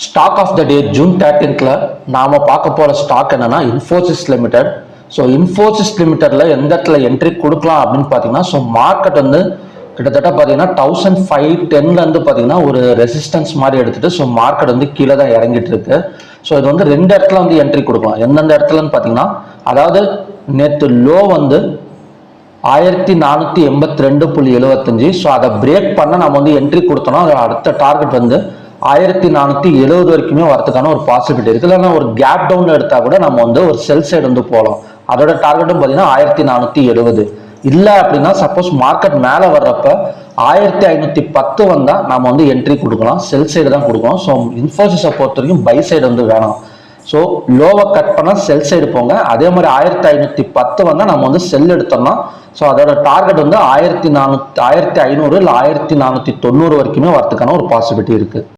Stock of the day June 13th நாம பார்க்க போற ஸ்டாக் என்னன்னா இன்ஃபோசிஸ் லிமிடெட். ஸோ இன்ஃபோசிஸ் லிமிடெட்ல எந்த இடத்துல என்ட்ரி கொடுக்கலாம் அப்படின்னு பார்த்தீங்கன்னா, ஸோ மார்க்கெட் வந்து கிட்டத்தட்ட பார்த்தீங்கன்னா 1510 பார்த்தீங்கன்னா ஒரு ரெசிஸ்டன்ஸ் மாதிரி எடுத்துட்டு ஸோ மார்க்கெட் வந்து கீழே தான் இறங்கிட்டு இருக்கு. ஸோ இது வந்து ரெண்டு இடத்துல வந்து என்ட்ரி கொடுக்கலாம். எந்தெந்த இடத்துலன்னு பார்த்தீங்கன்னா, அதாவது நேற்று லோ வந்து 1482.75. ஸோ அதை பிரேக் பண்ண நம்ம வந்து என்ட்ரி கொடுத்தோம்னா அது அடுத்த டார்கெட் வந்து 1470 வரைக்குமே வரதுக்கான ஒரு பாசிபிலிட்டி இருக்கு. இல்லைன்னா ஒரு கேப் டவுன் எடுத்தா கூட நம்ம வந்து ஒரு செல் சைடு வந்து போகலாம். அதோட டார்கெட்டும் பார்த்தீங்கன்னா 1470. இல்லை அப்படின்னா சப்போஸ் மார்க்கெட் மேலே வர்றப்ப 1510 வந்தா நம்ம வந்து என்ட்ரி கொடுக்கலாம். செல் சைடு தான் கொடுக்கணும். ஸோ இன்ஃபோசிஸை பொறுத்த வரைக்கும் பை சைடு வந்து வேணாம். ஸோ லோவை கட் பண்ணால் செல் சைடு போங்க. அதே மாதிரி 1510 வந்தால் நம்ம வந்து செல் எடுத்தோம்னா ஸோ அதோட டார்கெட் வந்து 1400 இல்லை 1490 வரைக்குமே வரதுக்கான ஒரு பாசிபிலிட்டி இருக்கு.